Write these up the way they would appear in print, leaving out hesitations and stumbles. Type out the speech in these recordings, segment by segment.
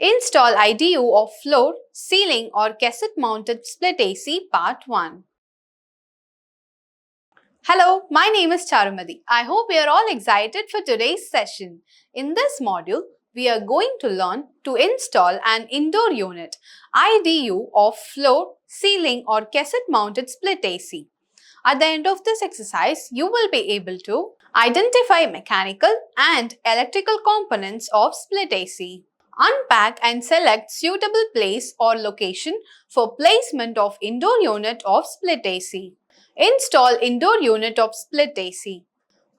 Install IDU of floor, ceiling or cassette mounted split AC Part 1. Hello, my name is Charumadi. I hope you are all excited for today's session. In this module, we are going to learn to install an indoor unit, IDU of floor, ceiling or cassette mounted split AC. At the end of this exercise, you will be able to identify mechanical and electrical components of split AC. Unpack and select suitable place or location for placement of indoor unit of split AC. Install indoor unit of split AC.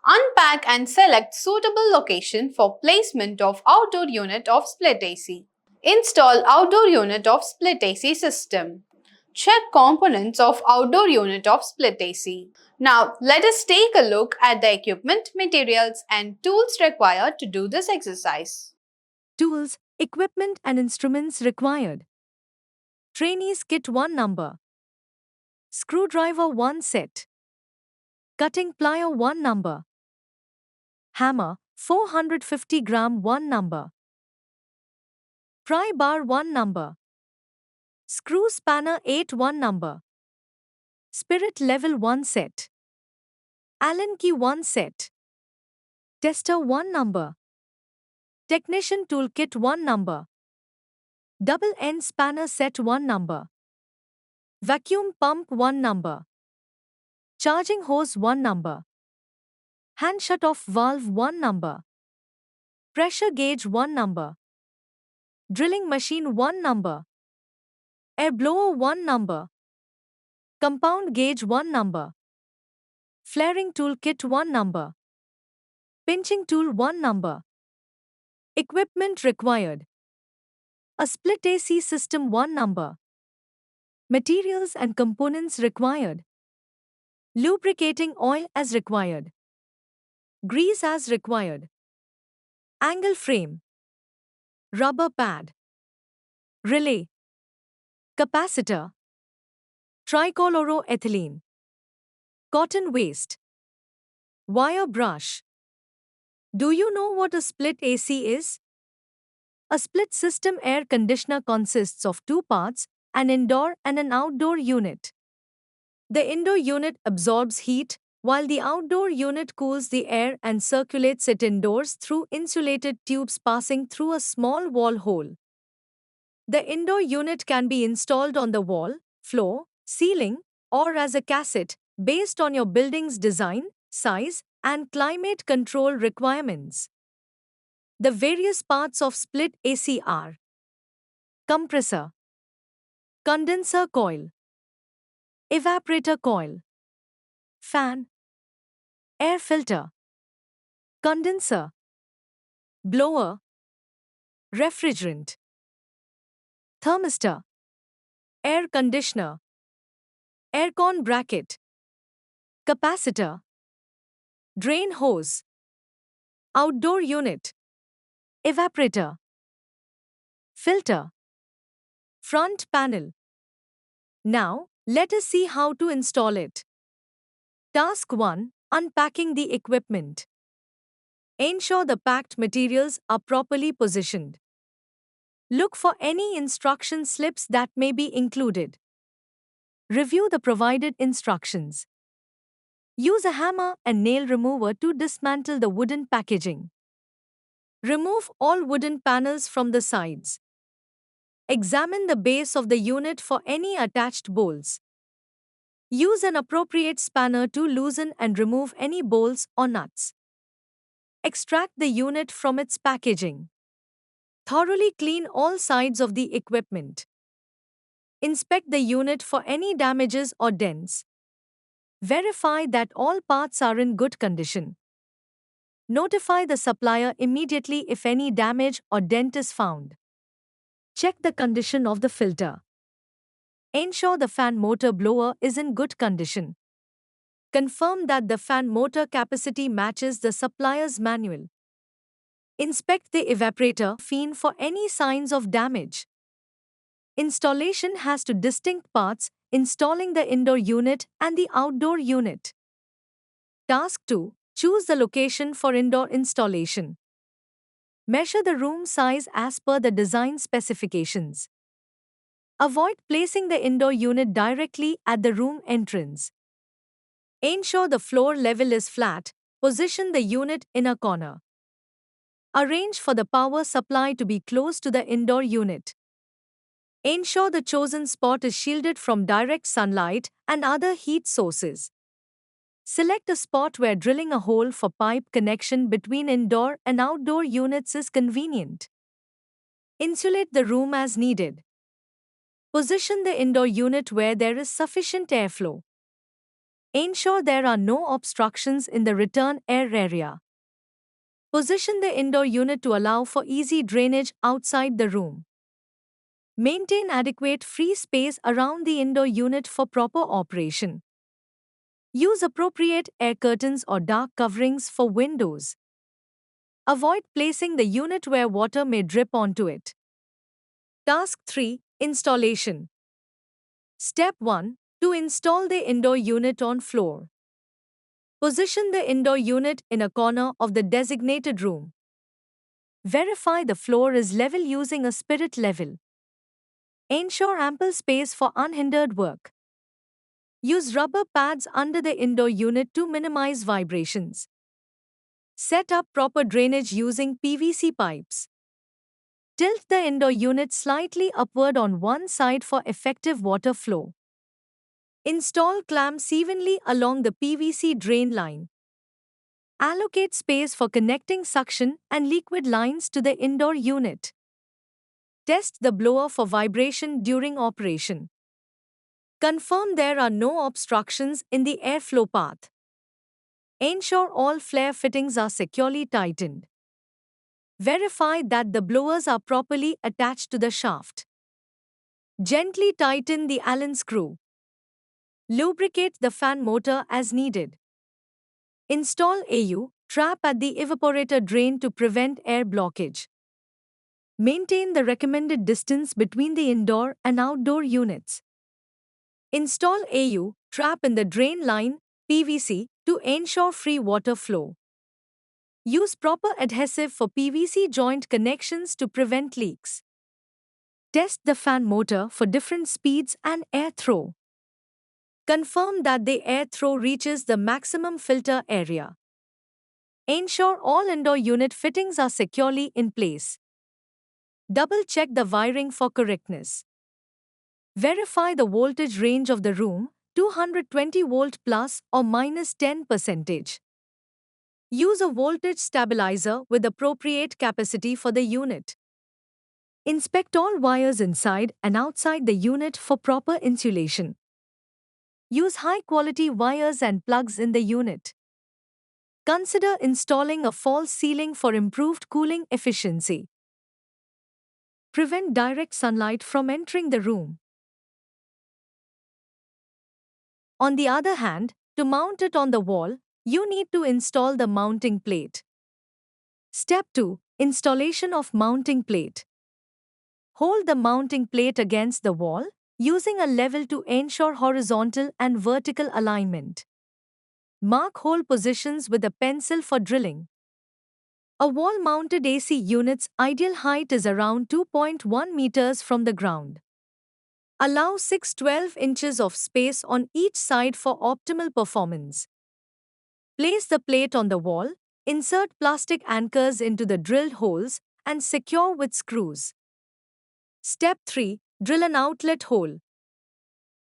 Unpack and select suitable location for placement of outdoor unit of split AC. Install outdoor unit of split AC system. Check components of outdoor unit of split AC. Now, let us take a look at the equipment, materials and tools required to do this exercise. Tools, equipment and instruments required. Trainees kit 1 number. Screwdriver 1 set. Cutting plier 1 number. Hammer 450 gram 1 number. Pry bar 1 number. Screw spanner 8 1 number. Spirit level 1 set. Allen key 1 set. Tester 1 number. Technician toolkit 1 number. Double end spanner set 1 number. Vacuum pump 1 number. Charging hose 1 number. Hand shut-off valve 1 number. Pressure gauge 1 number. Drilling machine 1 number. Air blower 1 number. Compound gauge 1 number. Flaring tool kit 1 number. Pinching tool 1 number. Equipment required. A split AC system 1 number. Materials and components required. Lubricating oil as required. Grease as required. Angle frame. Rubber pad. Relay. Capacitor. Trichloroethylene. Cotton waste. Wire brush. Do you know what a split AC is? A split system air conditioner consists of two parts, an indoor and an outdoor unit. The indoor unit absorbs heat, while the outdoor unit cools the air and circulates it indoors through insulated tubes passing through a small wall hole. The indoor unit can be installed on the wall, floor, ceiling, or as a cassette, based on your building's design, size, and climate control requirements. The various parts of split AC are: compressor, condenser coil, evaporator coil, fan, air filter, condenser, blower, refrigerant, thermistor, air conditioner, aircon bracket, capacitor, drain hose, outdoor unit, evaporator, filter, front panel. Now, let us see how to install it. Task 1. Unpacking the equipment. Ensure the packed materials are properly positioned. Look for any instruction slips that may be included. Review the provided instructions. Use a hammer and nail remover to dismantle the wooden packaging. Remove all wooden panels from the sides. Examine the base of the unit for any attached bolts. Use an appropriate spanner to loosen and remove any bolts or nuts. Extract the unit from its packaging. Thoroughly clean all sides of the equipment. Inspect the unit for any damages or dents. Verify that all parts are in good condition. Notify the supplier immediately if any damage or dent is found. Check the condition of the filter. Ensure the fan motor blower is in good condition. Confirm that the fan motor capacity matches the supplier's manual. Inspect the evaporator fan for any signs of damage. Installation has two distinct parts: installing the indoor unit and the outdoor unit. Task 2. Choose the location for indoor installation. Measure the room size as per the design specifications. Avoid placing the indoor unit directly at the room entrance. Ensure the floor level is flat. Position the unit in a corner. Arrange for the power supply to be close to the indoor unit. Ensure the chosen spot is shielded from direct sunlight and other heat sources. Select a spot where drilling a hole for pipe connection between indoor and outdoor units is convenient. Insulate the room as needed. Position the indoor unit where there is sufficient airflow. Ensure there are no obstructions in the return air area. Position the indoor unit to allow for easy drainage outside the room. Maintain adequate free space around the indoor unit for proper operation. Use appropriate air curtains or dark coverings for windows. Avoid placing the unit where water may drip onto it. Task 3. Installation. Step 1. To install the indoor unit on floor. Position the indoor unit in a corner of the designated room. Verify the floor is level using a spirit level. Ensure ample space for unhindered work. Use rubber pads under the indoor unit to minimize vibrations. Set up proper drainage using PVC pipes. Tilt the indoor unit slightly upward on one side for effective water flow. Install clamps evenly along the PVC drain line. Allocate space for connecting suction and liquid lines to the indoor unit. Test the blower for vibration during operation. Confirm there are no obstructions in the airflow path. Ensure all flare fittings are securely tightened. Verify that the blowers are properly attached to the shaft. Gently tighten the Allen screw. Lubricate the fan motor as needed. Install AU trap at the evaporator drain to prevent air blockage. Maintain the recommended distance between the indoor and outdoor units. Install AU trap in the drain line, PVC, to ensure free water flow. Use proper adhesive for PVC joint connections to prevent leaks. Test the fan motor for different speeds and air throw. Confirm that the air throw reaches the maximum filter area. Ensure all indoor unit fittings are securely in place. Double-check the wiring for correctness. Verify the voltage range of the room, 220 volt plus or minus 10%. Use a voltage stabilizer with appropriate capacity for the unit. Inspect all wires inside and outside the unit for proper insulation. Use high-quality wires and plugs in the unit. Consider installing a false ceiling for improved cooling efficiency. Prevent direct sunlight from entering the room. On the other hand, to mount it on the wall, you need to install the mounting plate. Step 2. Installation of mounting plate. Hold the mounting plate against the wall, using a level to ensure horizontal and vertical alignment. Mark hole positions with a pencil for drilling. A wall-mounted AC unit's ideal height is around 2.1 meters from the ground. Allow 6-12 inches of space on each side for optimal performance. Place the plate on the wall, insert plastic anchors into the drilled holes, and secure with screws. Step 3. Drill an outlet hole.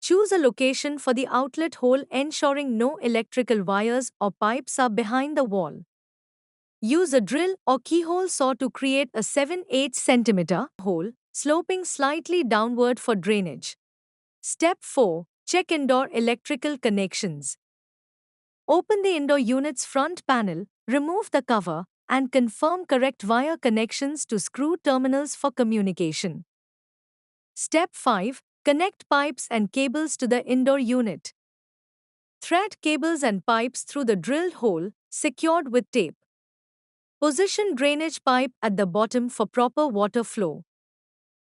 Choose a location for the outlet hole, ensuring no electrical wires or pipes are behind the wall. Use a drill or keyhole saw to create a 7/8 cm hole, sloping slightly downward for drainage. Step 4. Check indoor electrical connections. Open the indoor unit's front panel, remove the cover, and confirm correct wire connections to screw terminals for communication. Step 5. Connect pipes and cables to the indoor unit. Thread cables and pipes through the drilled hole, secured with tape. Position drainage pipe at the bottom for proper water flow.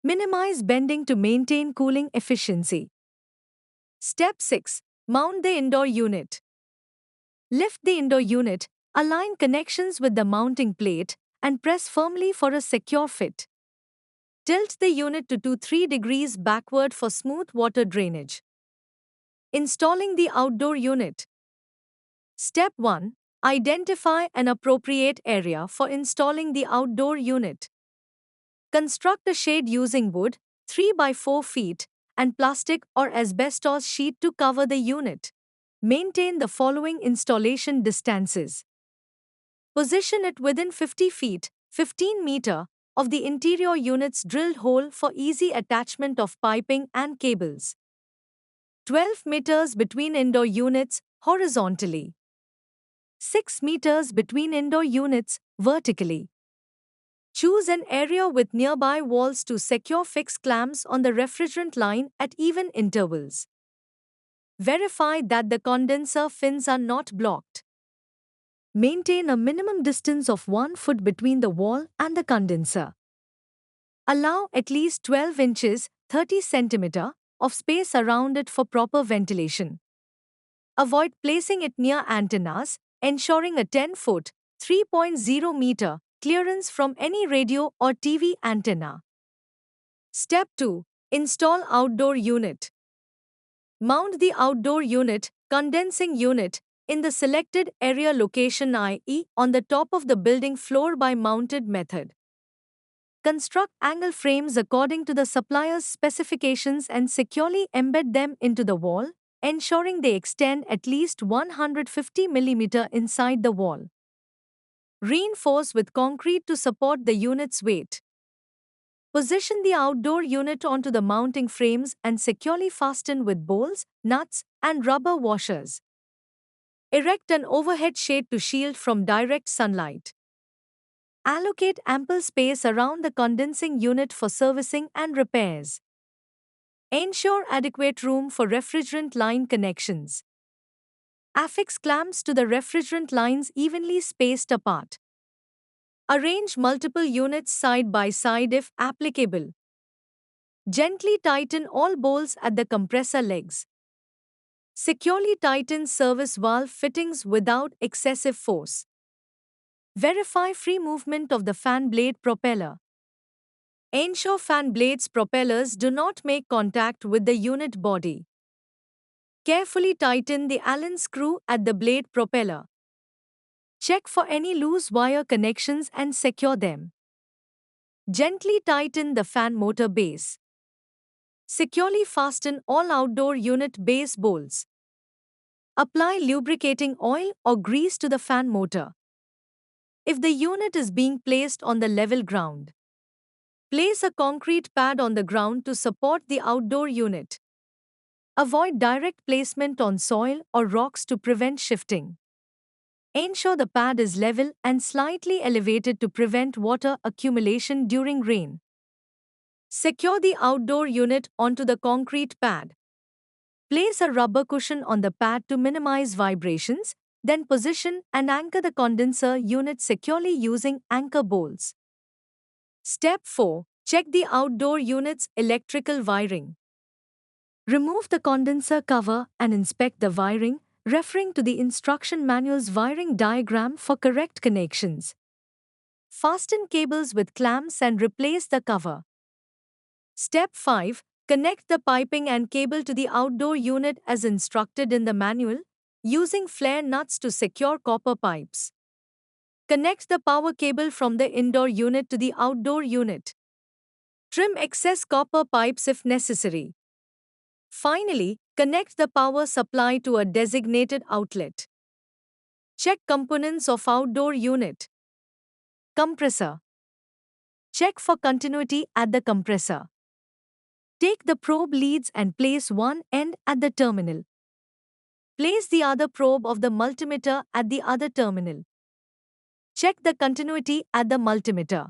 Minimize bending to maintain cooling efficiency. Step 6. Mount the indoor unit. Lift the indoor unit, align connections with the mounting plate, and press firmly for a secure fit. Tilt the unit to 2-3 degrees backward for smooth water drainage. Installing the outdoor unit. Step 1. Identify an appropriate area for installing the outdoor unit. Construct a shade using wood, 3 by 4 feet, and plastic or asbestos sheet to cover the unit. Maintain the following installation distances. Position it within 50 feet, 15 meter, of the interior unit's drilled hole for easy attachment of piping and cables. 12 meters between indoor units horizontally. 6 meters between indoor units vertically. Choose an area with nearby walls to secure fixed clamps on the refrigerant line at even intervals. Verify that the condenser fins are not blocked. Maintain a minimum distance of 1 foot between the wall and the condenser. Allow at least 12 inches 30 cm of space around it for proper ventilation. Avoid placing it near antennas, ensuring a 10-foot 3.0 meter clearance from any radio or TV antenna. Step 2. Install outdoor unit. Mount the outdoor unit, condensing unit, in the selected area location, i.e., on the top of the building floor by mounted method. Construct angle frames according to the supplier's specifications and securely embed them into the wall, ensuring they extend at least 150 mm inside the wall. Reinforce with concrete to support the unit's weight. Position the outdoor unit onto the mounting frames and securely fasten with bolts, nuts, and rubber washers. Erect an overhead shade to shield from direct sunlight. Allocate ample space around the condensing unit for servicing and repairs. Ensure adequate room for refrigerant line connections. Affix clamps to the refrigerant lines evenly spaced apart. Arrange multiple units side by side if applicable. Gently tighten all bolts at the compressor legs. Securely tighten service valve fittings without excessive force. Verify free movement of the fan blade propeller. Ensure fan blades propellers do not make contact with the unit body. Carefully tighten the Allen screw at the blade propeller. Check for any loose wire connections and secure them. Gently tighten the fan motor base. Securely fasten all outdoor unit base bolts. Apply lubricating oil or grease to the fan motor. If the unit is being placed on the level ground, place a concrete pad on the ground to support the outdoor unit. Avoid direct placement on soil or rocks to prevent shifting. Ensure the pad is level and slightly elevated to prevent water accumulation during rain. Secure the outdoor unit onto the concrete pad. Place a rubber cushion on the pad to minimize vibrations, then position and anchor the condenser unit securely using anchor bolts. Step 4. Check the outdoor unit's electrical wiring. Remove the condenser cover and inspect the wiring, referring to the instruction manual's wiring diagram for correct connections. Fasten cables with clamps and replace the cover. Step 5. Connect the piping and cable to the outdoor unit as instructed in the manual, using flare nuts to secure copper pipes. Connect the power cable from the indoor unit to the outdoor unit. Trim excess copper pipes if necessary. Finally, connect the power supply to a designated outlet. Check components of outdoor unit. Compressor. Check for continuity at the compressor. Take the probe leads and place one end at the terminal. Place the other probe of the multimeter at the other terminal. Check the continuity at the multimeter.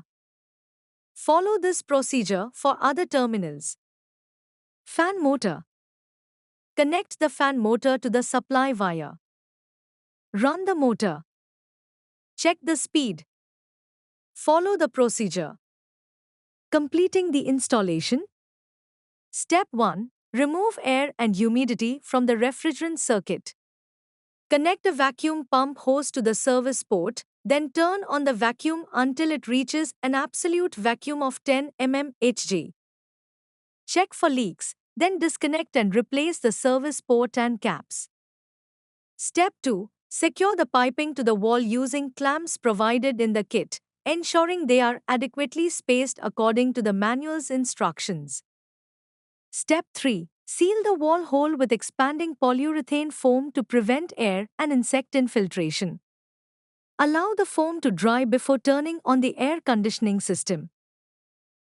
Follow this procedure for other terminals. Fan motor. Connect the fan motor to the supply wire. Run the motor. Check the speed. Follow the procedure. Completing the installation. Step 1. Remove air and humidity from the refrigerant circuit. Connect a vacuum pump hose to the service port, Then turn on the vacuum until it reaches an absolute vacuum of 10 mmHg. Check for leaks, then disconnect and replace the service port and caps. Step 2. Secure the piping to the wall using clamps provided in the kit, ensuring they are adequately spaced according to the manual's instructions. Step 3. Seal the wall hole with expanding polyurethane foam to prevent air and insect infiltration. Allow the foam to dry before turning on the air conditioning system.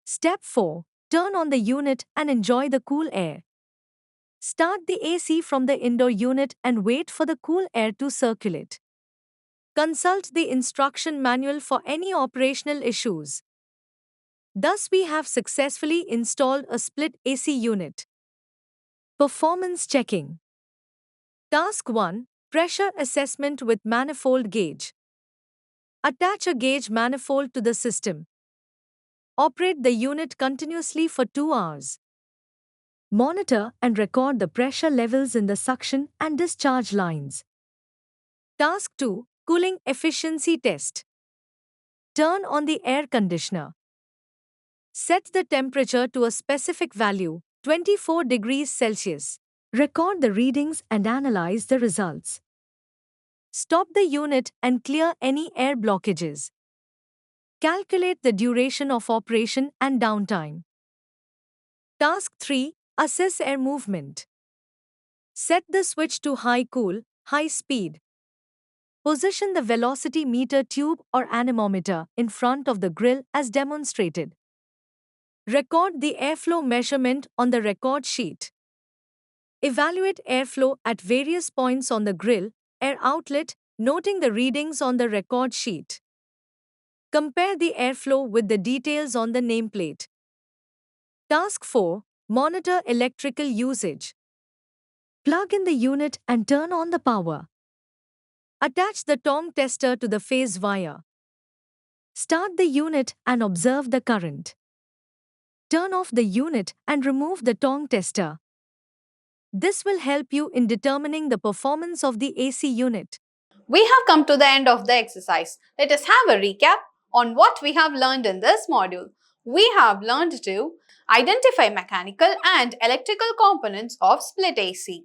Step 4. Turn on the unit and enjoy the cool air. Start the AC from the indoor unit and wait for the cool air to circulate. Consult the instruction manual for any operational issues. Thus, we have successfully installed a split AC unit. Performance checking. Task 1. Pressure assessment with manifold gauge. Attach a gauge manifold to the system. Operate the unit continuously for 2 hours. Monitor and record the pressure levels in the suction and discharge lines. Task 2. Cooling efficiency test. Turn on the air conditioner. Set the temperature to a specific value, 24 degrees Celsius. Record the readings and analyze the results. Stop the unit and clear any air blockages. Calculate the duration of operation and downtime. Task 3. Assess air movement. Set the switch to high cool, high speed. Position the velocity meter tube or anemometer in front of the grill as demonstrated. Record the airflow measurement on the record sheet. Evaluate airflow at various points on the grill, air outlet, noting the readings on the record sheet. Compare the airflow with the details on the nameplate. Task 4. Monitor electrical usage. Plug in the unit and turn on the power. Attach the tong tester to the phase wire. Start the unit and observe the current. Turn off the unit and remove the tong tester. This will help you in determining the performance of the AC unit. We have come to the end of the exercise. Let us have a recap on what we have learned in this module. We have learned to identify mechanical and electrical components of split AC.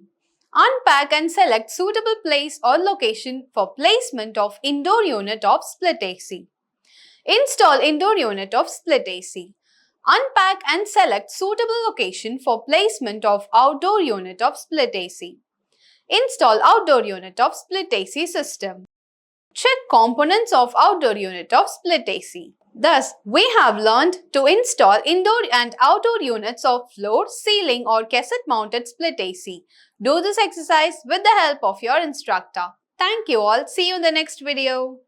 Unpack and select suitable place or location for placement of indoor unit of split AC. Install indoor unit of split AC. Unpack and select suitable location for placement of outdoor unit of split AC. Install outdoor unit of split AC system. Check components of outdoor unit of split AC. Thus, we have learned to install indoor and outdoor units of floor, ceiling or cassette mounted split AC. Do this exercise with the help of your instructor. Thank you all. See you in the next video.